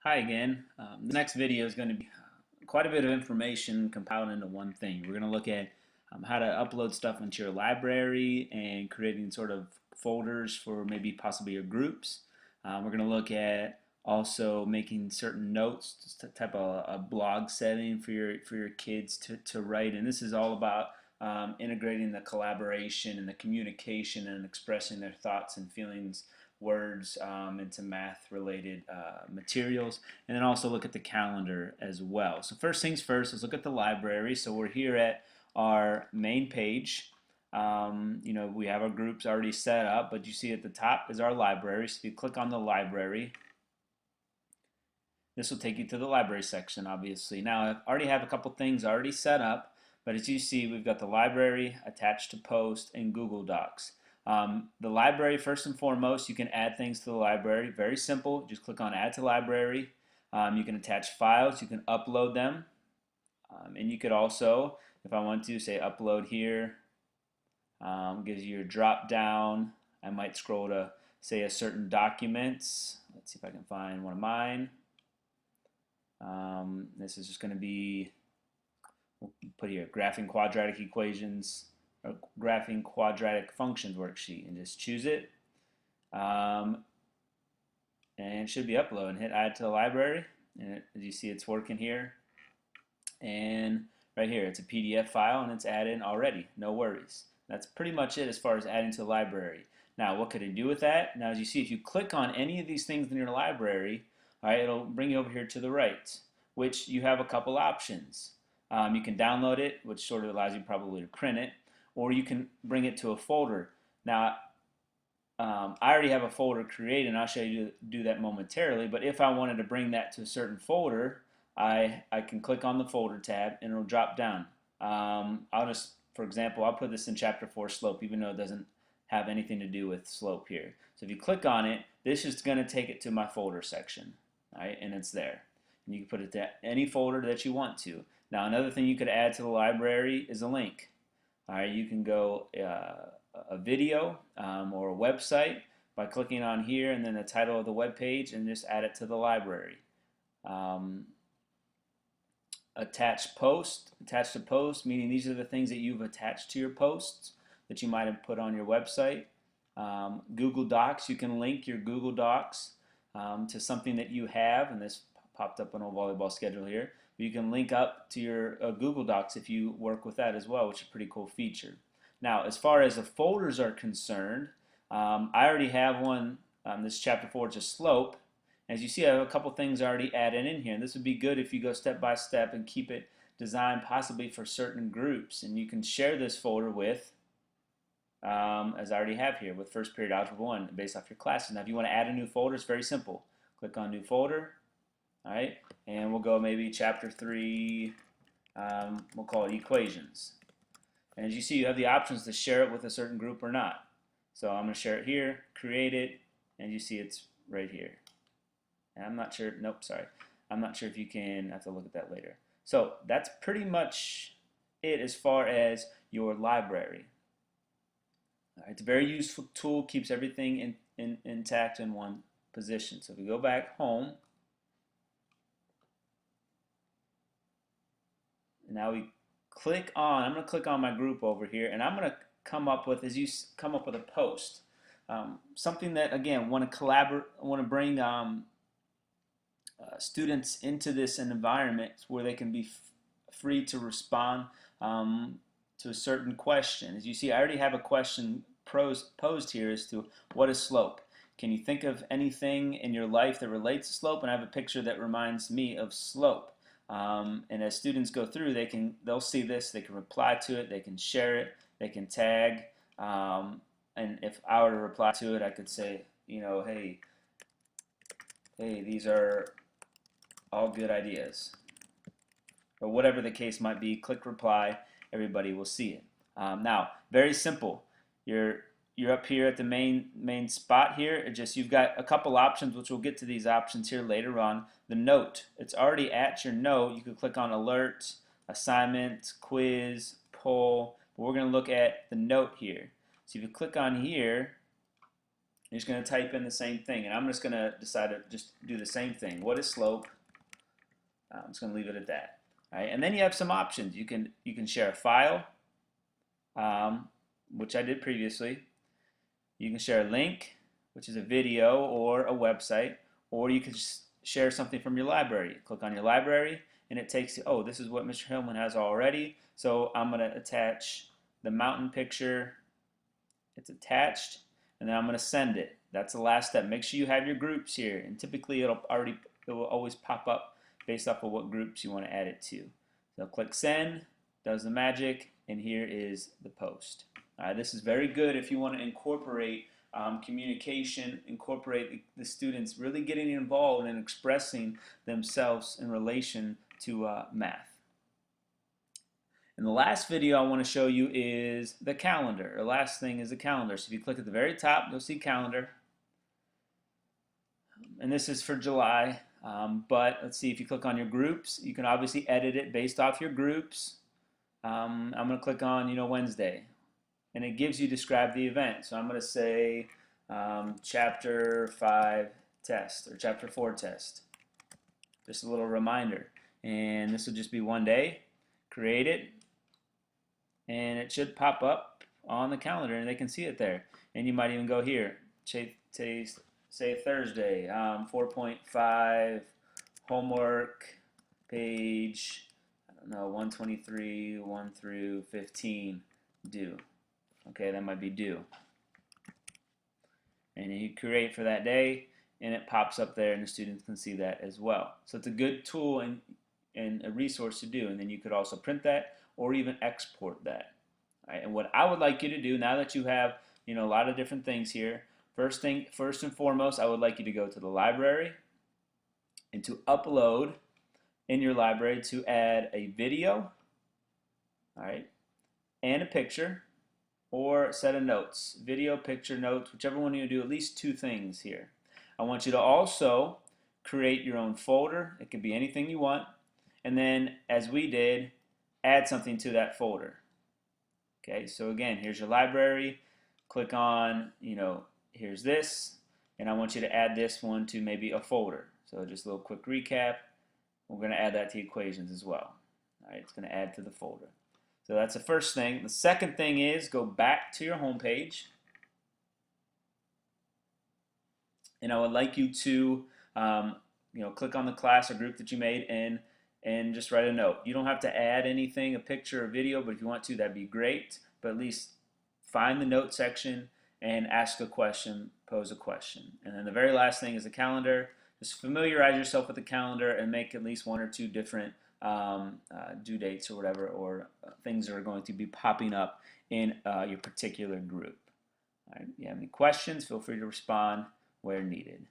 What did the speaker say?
Hi again. The next video is going to be quite a bit of information compiled into one thing. We're going to look at how to upload stuff into your library and creating sort of folders for maybe possibly your groups. We're going to look at also making certain notes, just a type of a blog setting for your kids to write. And this is all about integrating the collaboration and the communication and expressing their thoughts and feelings words into math related materials, and then also look at the calendar as well. So first things first, let's look at the library. So we're here at our main page. We have our groups already set up, but you see at the top is our library. So if you click on the library, this will take you to the library section, obviously. Now I already have a couple things already set up, but as you see, we've got the library attached to Post and Google Docs. The library, first and foremost, you can add things to the library. Very simple. Just click on Add to Library. You can attach files. You can upload them. And you could also, if I want to, say upload here. Gives you your drop down. I might scroll to, say, a certain documents. Let's see if I can find one of mine. This is just going to be, we'll put here, graphing quadratic equations. Graphing quadratic functions worksheet, and just choose it, and it should be upload, and hit add to the library, and as you see, it's working here, and right here it's a PDF file and it's added already. No worries. That's pretty much it as far as adding to the library. Now what could I do with that? Now as you see, if you click on any of these things in your library, all right, it'll bring you over here to the right, which you have a couple options. You can download it, which sort of allows you probably to print it, or you can bring it to a folder. Now, I already have a folder created, and I'll show you to do that momentarily, but if I wanted to bring that to a certain folder, I can click on the folder tab, and it'll drop down. I'll just, for example, I'll put this in Chapter 4 Slope, even though it doesn't have anything to do with slope here. So if you click on it, this is going to take it to my folder section, all right, and it's there. And you can put it to any folder that you want to. Now, another thing you could add to the library is a link. All right, you can go a video or a website by clicking on here and then the title of the web page and just add it to the library. Attach to post, meaning these are the things that you've attached to your posts that you might have put on your website. Google Docs, you can link your Google Docs to something that you have, and this popped up on a volleyball schedule here. You can link up to your Google Docs if you work with that as well, which is a pretty cool feature. Now, as far as the folders are concerned, I already have one. This is Chapter 4, it's a slope. As you see, I have a couple things already added in here. And this would be good if you go step by step and keep it designed possibly for certain groups. And you can share this folder with, as I already have here, with first period Algebra 1 based off your classes. Now, if you want to add a new folder, it's very simple. Click on New Folder. All right, and we'll go maybe Chapter 3, we'll call it Equations. And as you see, you have the options to share it with a certain group or not. So I'm going to share it here, create it, and you see it's right here. And I'm not sure, nope, sorry. I'm not sure if you can, I have to look at that later. So that's pretty much it as far as your library. All right, it's a very useful tool, keeps everything intact in one position. So if we go back home, now we click on, I'm going to click on my group over here, and I'm going to come up with, as you come up with a post. Something that, again, want to collaborate, want to bring students into this environment where they can be free to respond to a certain question. As you see, I already have a question posed here as to what is slope. Can you think of anything in your life that relates to slope? And I have a picture that reminds me of slope. And as students go through, they'll see this, they can reply to it, they can share it, they can tag, and if I were to reply to it, I could say, hey, these are all good ideas, or whatever the case might be. Click reply, everybody will see it. Now, very simple. You're up here at the main spot here. You've got a couple options, which we'll get to these options here later on. The note, it's already at your note. You can click on alert, assignment, quiz, poll. But we're going to look at the note here. So if you click on here, You're just going to type in the same thing, and I'm just going to decide to just do the same thing. What is slope? I'm just going to leave it at that. All right, and then you have some options. You can share a file, which I did previously. You can share a link, which is a video or a website, or you can just share something from your library. Click on your library, and it takes you, oh, this is what Mr. Hillman has already, so I'm going to attach the mountain picture. It's attached, and then I'm going to send it. That's the last step. Make sure you have your groups here, and typically it will always pop up based off of what groups you want to add it to. So click send, does the magic, and here is the post. This is very good if you want to incorporate communication, incorporate the students really getting involved and expressing themselves in relation to math. And the last video I want to show you is the calendar. The last thing is the calendar. So if you click at the very top, you'll see calendar. And this is for July. But let's see, if you click on your groups, you can obviously edit it based off your groups. I'm going to click on, Wednesday. And it gives you describe the event. So I'm going to say Chapter 5 test or Chapter 4 test. Just a little reminder. And this will just be one day. Create it. And it should pop up on the calendar and they can see it there. And you might even go here. Say Thursday, 4.5 homework page, 123, 1 through 15 due. Okay, that might be due. And you create for that day and it pops up there and the students can see that as well. So it's a good tool and a resource to do. And then you could also print that or even export that. All right, and what I would like you to do now that you have a lot of different things here, first and foremost, I would like you to go to the library and to upload in your library to add a video, all right, and a picture or a set of notes, video, picture, notes, whichever one you do, at least 2 things here. I want you to also create your own folder. It could be anything you want. And then, as we did, add something to that folder. Okay, so again, here's your library. Click on, here's this, and I want you to add this one to maybe a folder. So just a little quick recap. We're going to add that to equations as well. All right, it's going to add to the folder. So that's the first thing. The second thing is go back to your home page, and I would like you to click on the class or group that you made and just write a note. You don't have to add anything, a picture or video, but if you want to, that'd be great. But at least find the note section and ask a question, pose a question. And then the very last thing is the calendar. Just familiarize yourself with the calendar and make at least 1 or 2 different due dates or whatever, or things that are going to be popping up in your particular group. All right, if you have any questions, feel free to respond where needed.